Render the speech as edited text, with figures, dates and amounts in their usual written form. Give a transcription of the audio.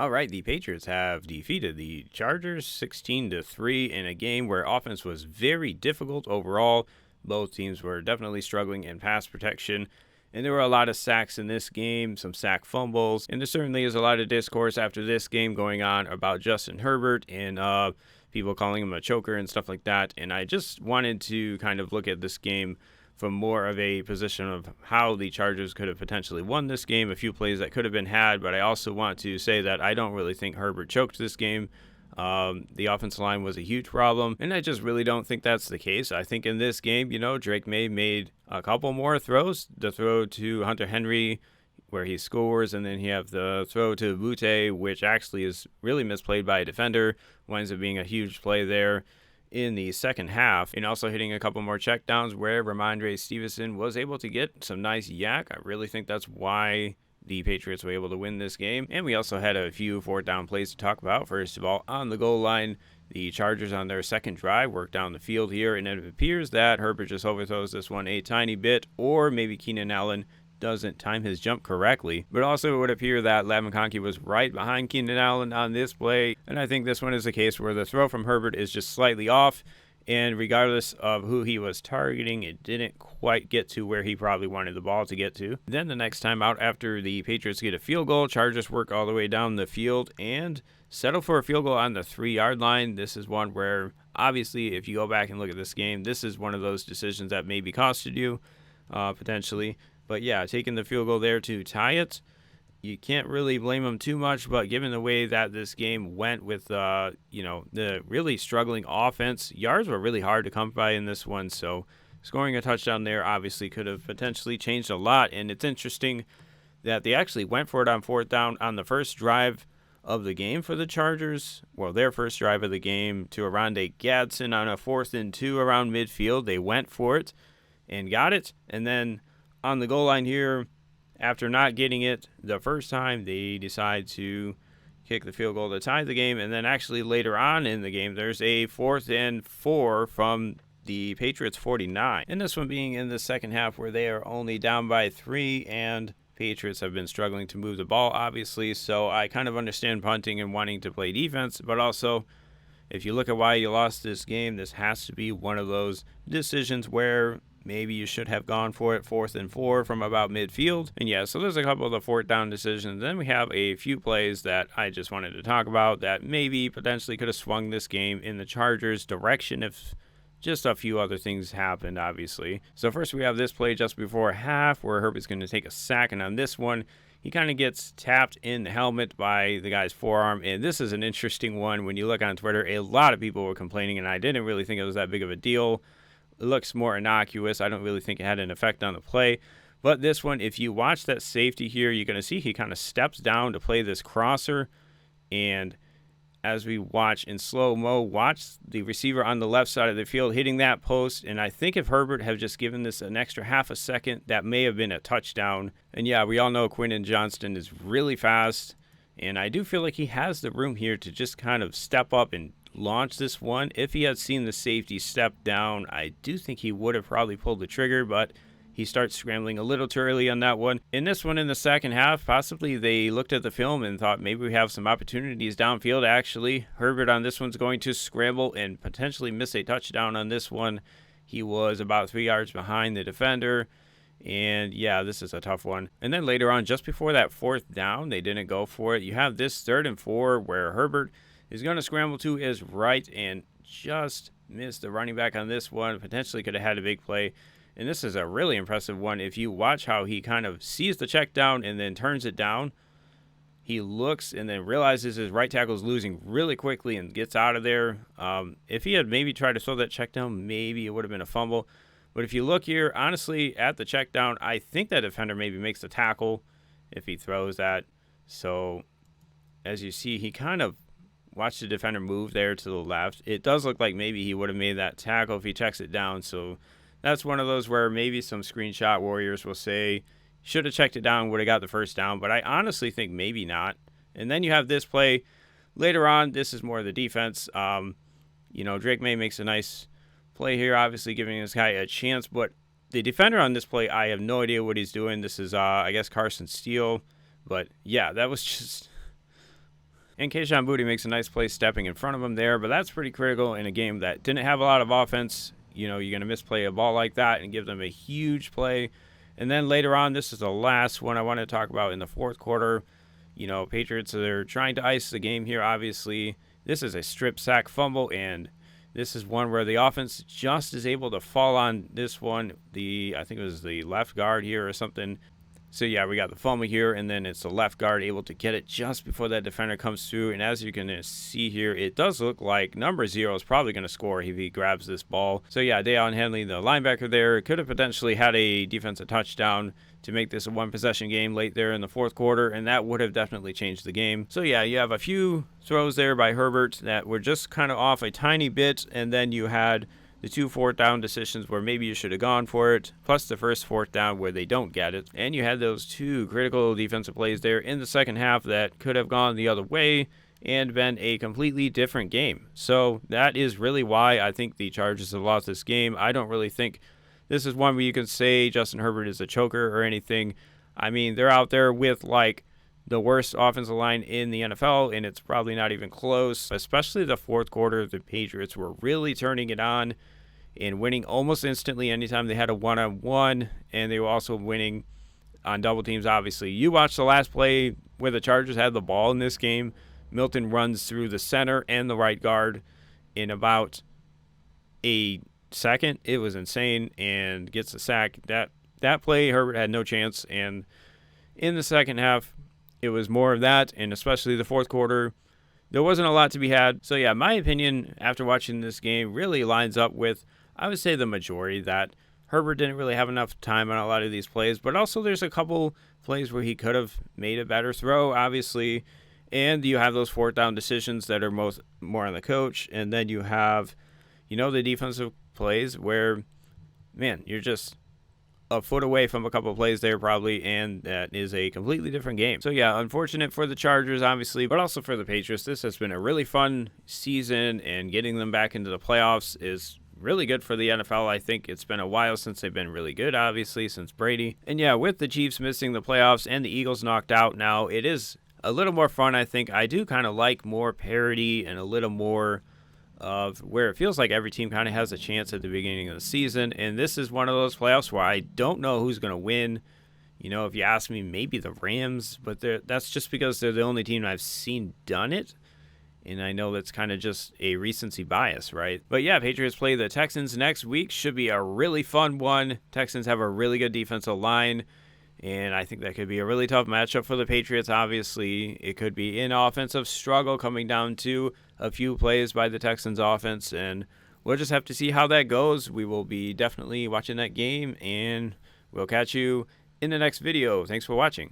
All right, the Patriots have defeated the Chargers 16-3 in a game where offense was very difficult overall. Both teams were definitely struggling in pass protection, and there were a lot of sacks in this game, some sack fumbles, and there certainly is a lot of discourse after this game going on about Justin Herbert and people calling him a choker and stuff like that. And I just wanted to kind of look at this game from more of a position of how the Chargers could have potentially won this game, a few plays that could have been had, but I also want to say that I don't really think Herbert choked this game. The offensive line was a huge problem, and I just really don't think that's the case. I think in this game, Drake May made a couple more throws. The throw to Hunter Henry, where he scores, and then you have the throw to Butte, which actually is really misplayed by a defender, winds up being a huge play there in the second half, and also hitting a couple more checkdowns where Ramondre Stevenson was able to get some nice yak. I really think that's why the Patriots were able to win this game. And we also had a few fourth down plays to talk about. First of all, on the goal line, the Chargers on their second drive worked down the field here, and it appears that Herbert just overthrows this one a tiny bit, or maybe Keenan Allen doesn't time his jump correctly. But also it would appear that Ladd McConkey was right behind Keenan Allen on this play, and I think this one is a case where the throw from Herbert is just slightly off, and regardless of who he was targeting, it didn't quite get to where he probably wanted the ball to get to. Then the next time out, after the Patriots get a field goal, Chargers work all the way down the field and settle for a field goal on the 3-yard line. This is one where, obviously, if you go back and look at this game, this is one of those decisions that maybe costed you, potentially. But yeah, taking the field goal there to tie it, you can't really blame them too much. But given the way that this game went with, the really struggling offense, yards were really hard to come by in this one. So scoring a touchdown there obviously could have potentially changed a lot. And it's interesting that they actually went for it on fourth down on the first drive of the game for the Chargers. Well, their first drive of the game to Arondé Gadsden on a 4th and 2 around midfield. They went for it and got it. And then on the goal line here, after not getting it the first time, they decide to kick the field goal to tie the game. And then actually later on in the game, there's a 4th and 4 from the Patriots 49. And this one being in the second half where they are only down by 3, and Patriots have been struggling to move the ball, obviously. So I kind of understand punting and wanting to play defense, but also if you look at why you lost this game, this has to be one of those decisions where maybe you should have gone for it 4th and 4 from about midfield. And yeah, so there's a couple of the fourth down decisions. Then we have a few plays that I just wanted to talk about that maybe potentially could have swung this game in the Chargers' direction if just a few other things happened, obviously. So first we have this play just before half where Herbert's going to take a sack, and on this one, he kind of gets tapped in the helmet by the guy's forearm. And this is an interesting one. When you look on Twitter, a lot of people were complaining, and I didn't really think it was that big of a deal. It looks more innocuous. I don't really think it had an effect on the play. But this one, if you watch that safety here, you're going to see he kind of steps down to play this crosser. And as we watch in slow-mo, watch the receiver on the left side of the field hitting that post. And I think if Herbert had just given this an extra half a second, that may have been a touchdown. And yeah, we all know Quinton Johnston is really fast. And I do feel like he has the room here to just kind of step up and launch this one. If he had seen the safety step down, I do think he would have probably pulled the trigger, but he starts scrambling a little too early on that one. In this one in the second half, possibly they looked at the film and thought maybe we have some opportunities downfield. Actually, Herbert on this one's going to scramble and potentially miss a touchdown on this one. He was about 3 yards behind the defender. And yeah, this is a tough one. And then later on, just before that fourth down, they didn't go for it. You have this 3rd and 4 where Herbert is going to scramble to his right and just missed the running back on this one. Potentially could have had a big play. And this is a really impressive one. If you watch how he kind of sees the check down and then turns it down, he looks and then realizes his right tackle is losing really quickly and gets out of there. If he had maybe tried to throw that check down, maybe it would have been a fumble. But if you look here, honestly, at the check down, I think that defender maybe makes the tackle if he throws that. So as you see, he kind of watch the defender move there to the left. It does look like maybe he would have made that tackle if he checks it down. So that's one of those where maybe some screenshot warriors will say, should have checked it down, would have got the first down. But I honestly think maybe not. And then you have this play later on. This is more of the defense. Drake May makes a nice play here, obviously giving this guy a chance. But the defender on this play, I have no idea what he's doing. This is, I guess, Carson Steele. But yeah, that was just And Kayshon Boutte makes a nice play stepping in front of him there, but that's pretty critical in a game that didn't have a lot of offense. You know, you're going to misplay a ball like that and give them a huge play. And then later on, this is the last one I want to talk about in the fourth quarter. You know, Patriots are trying to ice the game here, obviously. This is a strip sack fumble, and this is one where the offense just is able to fall on this one. I think it was the left guard here or something. So, yeah, we got the fumble here, and then it's the left guard able to get it just before that defender comes through. And as you can see here, it does look like number 0 is probably going to score if he grabs this ball. So, yeah, Deion Henley, the linebacker there, could have potentially had a defensive touchdown to make this a one-possession game late there in the fourth quarter, and that would have definitely changed the game. So, yeah, you have a few throws there by Herbert that were just kind of off a tiny bit, and then you had the 2 fourth down decisions where maybe you should have gone for it, plus the first fourth down where they don't get it. And you had those 2 critical defensive plays there in the second half that could have gone the other way and been a completely different game. So that is really why I think the Chargers have lost this game. I don't really think this is one where you can say Justin Herbert is a choker or anything. I mean, they're out there with like the worst offensive line in the NFL, and it's probably not even close. Especially the fourth quarter, the Patriots were really turning it on and winning almost instantly anytime they had a one-on-one, and they were also winning on double teams, obviously. You watched the last play where the Chargers had the ball in this game. Milton runs through the center and the right guard in about a second. It was insane, and gets a sack. That play, Herbert had no chance, and in the second half, it was more of that, and especially the fourth quarter, there wasn't a lot to be had. So, yeah, my opinion after watching this game really lines up with, I would say, the majority, that Herbert didn't really have enough time on a lot of these plays, but also there's a couple plays where he could have made a better throw, obviously, and you have those fourth down decisions that are more on the coach, and then you have, you know, the defensive plays where, man, you're just a foot away from a couple of plays there probably, and that is a completely different game. So, yeah, unfortunate for the Chargers, obviously, but also for the Patriots. This has been a really fun season, and getting them back into the playoffs is really good for the NFL. I think it's been a while since they've been really good, obviously, since Brady. And, yeah, with the Chiefs missing the playoffs and the Eagles knocked out now, it is a little more fun, I think. I do kind of like more parity and a little more of where it feels like every team kind of has a chance at the beginning of the season. And this is one of those playoffs where I don't know who's going to win. You know, if you ask me, maybe the Rams, but that's just because they're the only team I've seen done it. And I know that's kind of just a recency bias, right? But yeah, Patriots play the Texans next week. Should be a really fun one. Texans have a really good defensive line, and I think that could be a really tough matchup for the Patriots. Obviously, it could be an offensive struggle coming down to a few plays by the Texans offense, and we'll just have to see how that goes. We will be definitely watching that game, and we'll catch you in the next video. Thanks for watching.